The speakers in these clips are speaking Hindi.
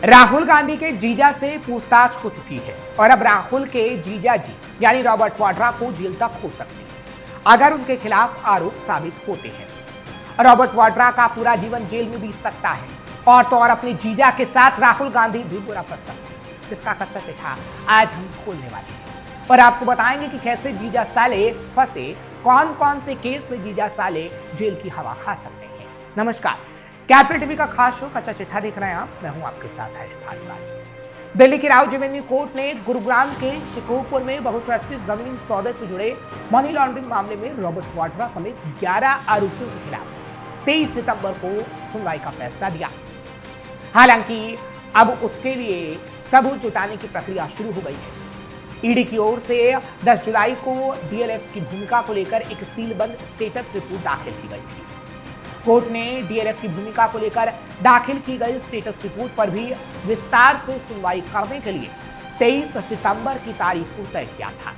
राहुल गांधी के जीजा से पूछताछ हो चुकी है और अब राहुल के जीजा जी यानी रॉबर्ट वाड्रा को जेल तक हो सकती है अगर उनके खिलाफ आरोप साबित होते हैं। रॉबर्ट वाड्रा का पूरा जीवन जेल में बीत सकता है और तो और अपने जीजा के साथ राहुल गांधी भी बुरा फंस सकते हैं। इसका कच्चा चिट्ठा आज हम खोलने वाले हैं और आपको बताएंगे कि कैसे जीजा साले फंसे, कौन कौन से केस में जीजा साले जेल की हवा खा सकते हैं। नमस्कार, कैपिटल टीवी का खास शो कच्चा चिट्ठा देख रहे हैं आप। मैं हूं आपके साथ हर्ष भारद्वाज। दिल्ली की राव रेवेन्यू कोर्ट ने गुरुग्राम के शिकोहपुर में बहुचर्चित जमीन सौदे से जुड़े मनी लॉन्ड्रिंग मामले में रॉबर्ट वाड्रा समेत 11 आरोपियों के खिलाफ 23 सितंबर को सुनवाई का फैसला दिया। हालांकि अब उसके लिए सबूत जुटाने की प्रक्रिया शुरू हो गई है। ईडी की ओर से 10 जुलाई को डीएलएफ की भूमिका को लेकर एक सीलबंद स्टेटस रिपोर्ट दाखिल की गई थी। कोर्ट ने डीएलएफ की भूमिका को लेकर दाखिल की गई स्टेटस रिपोर्ट पर भी विस्तार से सुनवाई करने के लिए 23 सितंबर की तारीख को तय किया था।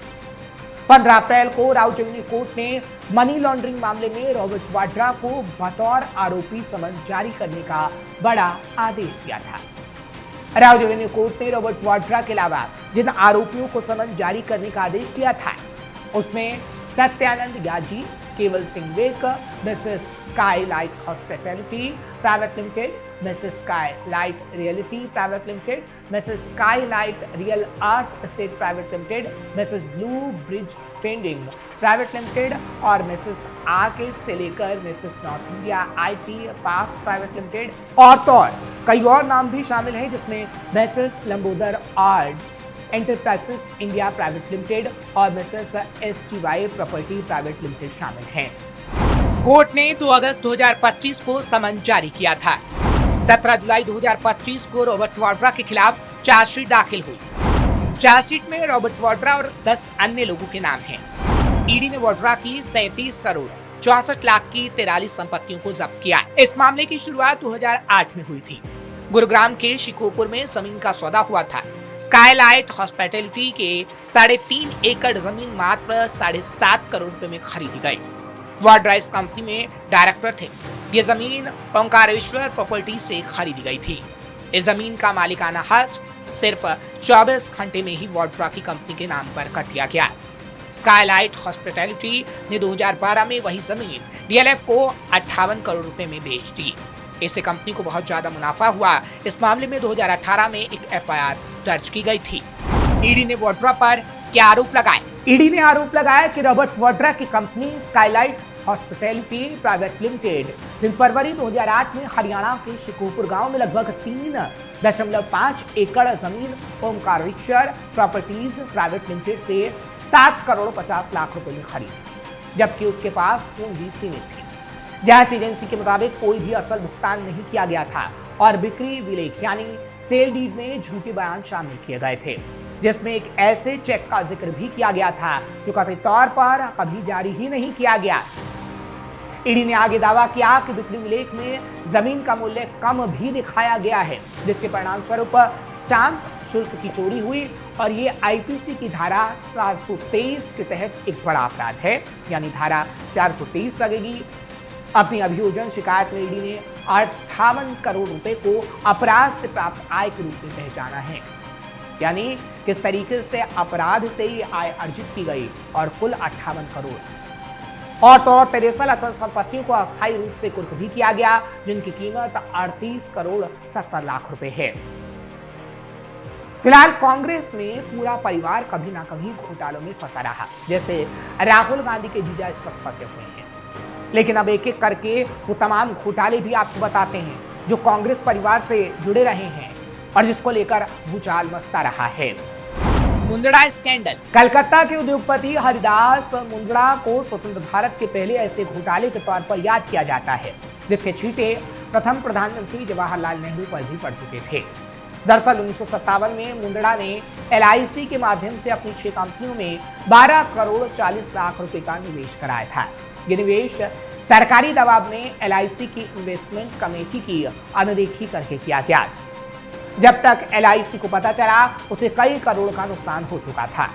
15 अप्रैल को राव रेवेन्यू कोर्ट ने मनी लॉन्ड्रिंग मामले में रॉबर्ट वाड्रा को बतौर आरोपी समन जारी करने का बड़ा आदेश दिया था। राव रेवेन्यू कोर्ट ने रॉबर्ट वाड्रा के अलावा जिन आरोपियों को समन जारी करने का आदेश दिया था उसमें सत्यानंद याजी, केवल सिंह वेक, messrs skylight hospitality private limited, messrs skylight reality private limited, messrs skylight real arts estate private limited, messrs blue bridge trading private limited और मिसेस आके से लेकर messrs north India IT parks private limited और तो और कई और नाम भी शामिल हैं, जिसमें Mrs Lambodar art enterprises India private limited और मिसेस एसटीवाई प्रॉपर्टी प्राइवेट लिमिटेड शामिल हैं। कोर्ट ने 2 अगस्त 2025 को समन जारी किया था। 17 जुलाई 2025 को रॉबर्ट वाड्रा के खिलाफ चार्जशीट दाखिल हुई। चार्जशीट में रॉबर्ट वाड्रा और 10 अन्य लोगों के नाम हैं। ईडी ने वाड्रा की 37 करोड़ 64 लाख की 43 संपत्तियों को जब्त किया। इस मामले की शुरुआत 2008 में हुई थी। गुरुग्राम के शिकोहपुर में जमीन का सौदा हुआ था। स्काईलाइट हॉस्पिटैलिटी के 3.5 एकड़ जमीन मात्र 7.5 करोड़ रुपए में खरीदी गई। वाड्रा इस कंपनी में डायरेक्टर थे। ये जमीन ओंकारेश्वर प्रॉपर्टी से खरीदी गई थी। इस जमीन का मालिकाना हक सिर्फ 24 घंटे में ही वाड्रा की कंपनी के नाम पर कर दिया गया। स्काईलाइट हॉस्पिटैलिटी ने 2012 में वही जमीन डीएलएफ को 58 करोड़ रुपए में बेच दी। इससे कंपनी को बहुत ज्यादा मुनाफा हुआ। इस मामले में 2018 में एक एफआईआर दर्ज की गई थी। ईडी ने वाड्रा पर क्या आरोप लगाए? ईडी ने आरोप लगाया कि रॉबर्ट वाड्रा की company Skylight hospitality private limited 3 फरवरी 2008 में हरियाणा के शिकोहपुर गांव में लगभग 3.5 एकड़ जमीन ओंकारेश्वर प्रॉपर्टीज प्राइवेट लिमिटेड से 7 करोड़ 50 लाख रुपए में खरीदी, जबकि उसके पास पूंजी सीमित थी। जांच एजेंसी के मुताबिक कोई भी असल भुगतान नहीं किया गया था और बिक्री विलेख यानी सेल डीड में झूठे बयान शामिल किए गए थे, जिसमें एक ऐसे चेक का जिक्र भी किया गया था जो कथित तौर पर कभी जारी ही नहीं किया गया। ईडी ने आगे दावा किया कि बिक्री विलेख में जमीन का मूल्य कम भी दिखाया गया है, जिसके परिणाम स्वरूप स्टाम्प शुल्क की चोरी हुई और ये आईपीसी की धारा 423 के तहत एक बड़ा अपराध है, यानी धारा 423 लगेगी। अपनी अभियोजन शिकायत में ईडी ने 58 करोड़ रुपए को अपराध से प्राप्त आय के रूप में पहचाना है, यानी किस तरीके से अपराध से ही आय अर्जित की गई और कुल 58 करोड़ और तो और 63 अचल संपत्तियों को अस्थायी रूप से कुर्क भी किया गया, जिनकी कीमत 38 करोड़ 70 लाख रुपए है। फिलहाल कांग्रेस में पूरा परिवार कभी ना कभी घोटालों में फंसा रहा, जैसे राहुल गांधी के जीजा इस वक्त फंसे हुए हैं। लेकिन अब एक एक करके वो तमाम घोटाले भी आपको बताते हैं जो कांग्रेस परिवार से जुड़े रहे हैं और जिसको लेकर भूचाल मचता रहा है। मुंदड़ा स्कैंडल। कलकत्ता के उद्योगपति हरिदास मुंदड़ा को स्वतंत्र भारत के पहले ऐसे घोटाले के तौर पर याद किया जाता है, जिसके छींटे प्रथम प्रधानमंत्री जवाहरलाल नेहरू पर भी पड़ चुके थे। दरअसल 1957 में मुंदड़ा ने एलआईसी के माध्यम से अपनी 6 कंपनियों में 12 करोड़ 40 लाख रुपए का निवेश कराया था। ये निवेश सरकारी दबाव में एलआईसी की इन्वेस्टमेंट कमेटी की अनदेखी करके किया गया। जब तक एलआईसी को पता चला उसे कई करोड़ का नुकसान हो चुका था।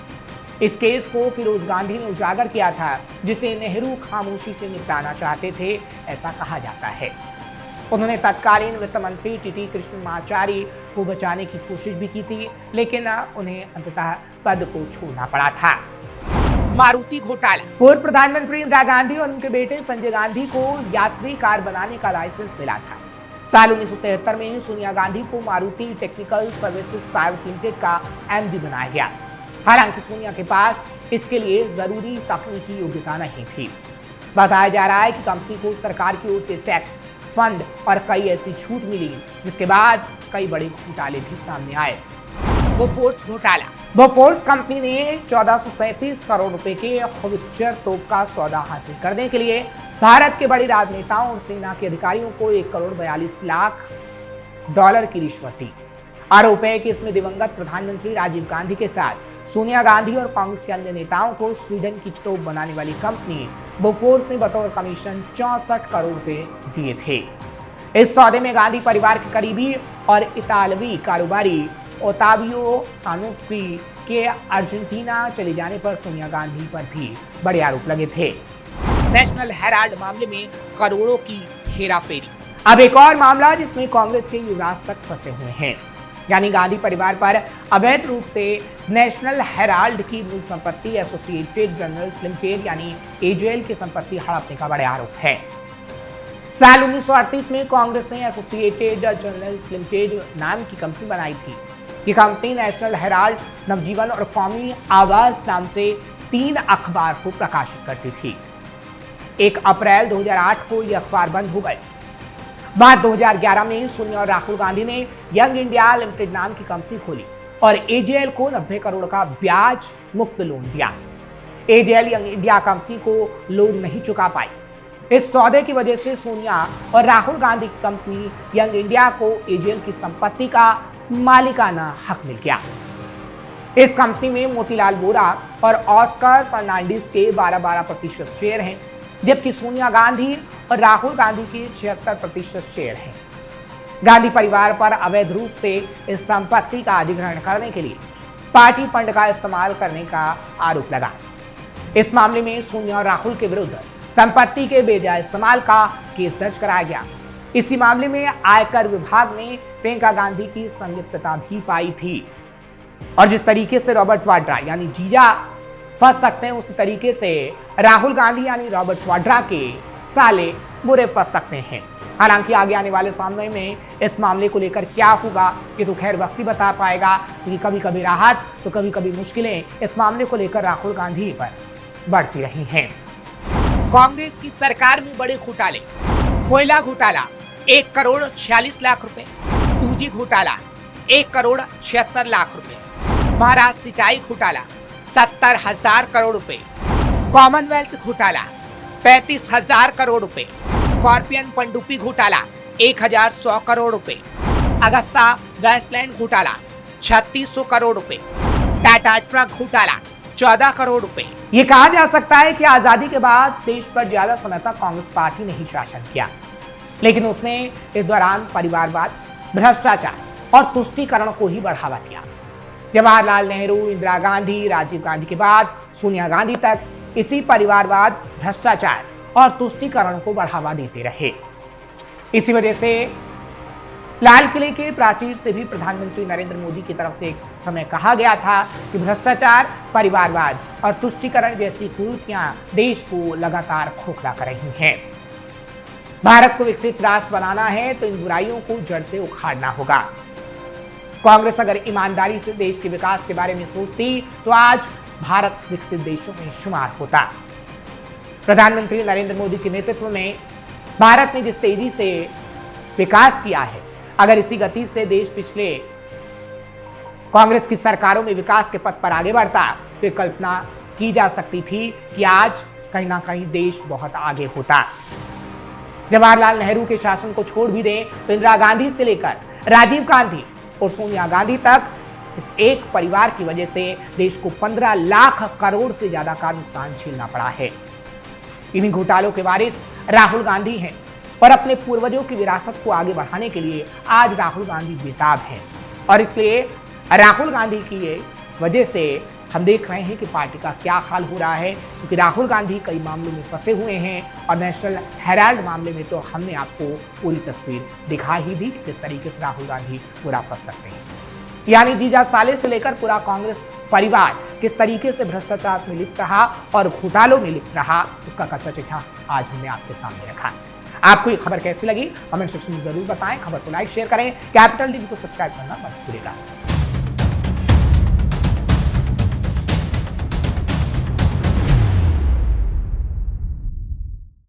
इस केस को फिरोज गांधी ने उजागर किया था, जिसे नेहरू खामोशी से निपटाना चाहते थे, ऐसा कहा जाता है। उन्होंने तत्कालीन वित्त मंत्री टीटी कृष्णमाचारी को बचाने की कोशिश भी की थी, लेकिन उन्हें अंततः पद को छोड़ना पड़ा था। मारुति घोटाला। पूर्व प्रधानमंत्री इंदिरा गांधी और उनके बेटे संजय गांधी को यात्री कार बनाने का लाइसेंस मिला था। साल 1973 में सोनिया गांधी को Maruti technical services private limited का एमडी बनाया गया। हालांकि सोनिया के पास इसके लिए जरूरी तकनीकी योग्यता नहीं थी। बताया जा रहा है कि कंपनी को सरकार की ओर से टैक्स, फंड और कई ऐसी छूट मिली, जिसके बाद कई बड़े घोटाले भी सामने आए। बोफोर्स घोटाला। बोफोर्स कंपनी ने 1437 करोड़ रुपए के हवित्जर तोप का सौदा हासिल करने के लिए भारत के बड़े राजनेताओं और सेना के अधिकारियों को 1 करोड़ 42 लाख डॉलर की रिश्वत दी। आरोप है कि इसमें दिवंगत प्रधानमंत्री राजीव गांधी के साथ सोनिया गांधी और कांग्रेस के अन्य नेताओं को स्वीडन की तोप बनाने वाली कंपनी बोफोर्स ने बतौर कमीशन 64 करोड़ रुपए दिए थे। इस सौदे में गांधी परिवार के करीबी और इतालवी कारोबारी ओतावियो कानोप्री के अर्जेंटीना चले जाने पर सोनिया गांधी पर भी बड़े आरोप लगे थे। नेशनल हेराल्ड मामले में करोड़ों की हेराफेरी। अब एक और मामला जिसमें कांग्रेस के युवराज तक फंसे हुए हैं, यानी गांधी परिवार पर अवैध रूप से नेशनल हेराल्ड की मूल संपत्ति एसोसिएटेड जर्नल्स लिमिटेड यानी एजेएल की संपत्ति हड़पने का बड़ा आरोप है। साल 1938 में कांग्रेस ने एसोसिएटेड जर्नल्स लिमिटेड नाम की कंपनी बनाई थी। ये कंपनी नेशनल हेराल्ड, नवजीवन और कौमी आवाज नाम से 3 अखबार को प्रकाशित करती थी। 1 अप्रैल 2008 को यह अखबार बंद हो गए। बाद 2011 में सोनिया और राहुल गांधी ने यंग इंडिया लिमिटेड नाम की कंपनी खोली और एजेएल को 90 करोड़ का ब्याज मुक्त लोन दिया। एजेएल यंग इंडिया कंपनी को लोन नहीं चुका पाई। इस सौदे की वजह से सोनिया और राहुल गांधी की कंपनी यंग इंडिया को एजेएल की संपत्ति का मालिकाना हक मिल गया। इस कंपनी में मोतीलाल वोरा और ऑस्कर फर्नांडिस के 12% शेयर हैं, जबकि सोनिया गांधी और राहुल गांधी के 76% शेयर हैं। गांधी परिवार पर अवैध रूप से इस संपत्ति का अधिग्रहण करने के लिए पार्टी फंड का इस्तेमाल करने का आरोप लगा। इस मामले में सोनिया और राहुल के विरुद्ध संपत्ति के बेजा इस्तेमाल का केस दर्ज कराया गया। इसी मामले में आयकर विभाग ने प्रियंका गांधी की संलिप्तता भी पाई थी और जिस तरीके से रॉबर्ट वाड्रा यानी जीजा फंस सकते हैं, उसी तरीके से राहुल गांधी यानी रॉबर्ट वाड्रा के साले बुरे फंस सकते हैं। हालांकि आगे आने वाले समय में इस मामले को लेकर क्या होगा ये तो खैर वक्त ही बता पाएगा, क्योंकि कभी कभी राहत तो कभी कभी मुश्किलें इस मामले को लेकर राहुल गांधी पर बढ़ती रही हैं। कांग्रेस की सरकार में बड़े घोटाले। कोयला घोटाला 1 करोड़ 46 लाख रुपए। 2G घोटाला 1 करोड़ 76 लाख रुपए। महाराष्ट्र सिंचाई घोटाला 70,000 करोड़ रुपए। कॉमनवेल्थ घोटाला 35,000 करोड़ रुपए। स्कॉर्पियन पनडुब्बी घोटाला 1,100 करोड़ रुपए। अगस्ता वेस्टलैंड घोटाला 3,600 करोड़ रुपए। टाटा ट्रक घोटाला 14 करोड़ रुपए। ये कहा जा सकता है कि आजादी के बाद देश पर ज्यादा समय तक कांग्रेस पार्टी ने ही शासन किया, लेकिन उसने इस दौरान परिवारवाद, भ्रष्टाचार और तुष्टीकरण को ही बढ़ावा दिया। जवाहरलाल नेहरू, इंदिरा गांधी, राजीव गांधी के बाद सोनिया गांधी तक इसी परिवारवाद, भ्रष्टाचार और तुष्टीकरण को बढ़ावा देते रहे। इसी वजह से लाल किले के प्राचीर से भी प्रधानमंत्री नरेंद्र मोदी की तरफ से एक समय कहा गया था कि भ्रष्टाचार, परिवारवाद और तुष्टीकरण जैसी कुरीतियां देश को लगातार खोखला कर रही हैं। भारत को विकसित राष्ट्र बनाना है तो इन बुराइयों को जड़ से उखाड़ना होगा। कांग्रेस अगर ईमानदारी से देश के विकास के बारे में सोचती तो आज भारत विकसित देशों में शुमार होता। प्रधानमंत्री नरेंद्र मोदी के नेतृत्व में भारत ने जिस तेजी से विकास किया है, अगर इसी गति से देश पिछले कांग्रेस की सरकारों में विकास के पथ पर आगे बढ़ता तो कल्पना की जा सकती थी कि आज कहीं ना कहीं देश बहुत आगे होता। जवाहरलाल नेहरू के शासन को छोड़ भी दें तो इंदिरा गांधी से लेकर राजीव गांधी और सोनिया गांधी तक इस एक परिवार की वजह से देश को 15 लाख करोड़ से ज्यादा का नुकसान झेलना पड़ा है। इन्हीं घोटालों के वारिस राहुल गांधी हैं और अपने पूर्वजों की विरासत को आगे बढ़ाने के लिए आज राहुल गांधी बेताब हैं और इसलिए राहुल गांधी की ये वजह से हम देख रहे हैं कि पार्टी का क्या हाल हो रहा है, क्योंकि राहुल गांधी कई मामलों में फंसे हुए हैं और नेशनल हेराल्ड मामले में तो हमने आपको पूरी तस्वीर दिखा ही दी कि किस तरीके से राहुल गांधी पूरा फंस सकते हैं। यानी जीजा साले से लेकर पूरा कांग्रेस परिवार किस तरीके से भ्रष्टाचार में लिप्त रहा और घोटालों में लिप्त रहा, उसका कच्चा चिट्ठा आज हमने आपके सामने रखा। आपको ये खबर कैसी लगी कमेंट सेक्शन में जरूर बताएं। खबर को लाइक शेयर करें, कैपिटल टीवी को सब्सक्राइब करना मत भूलिएगा।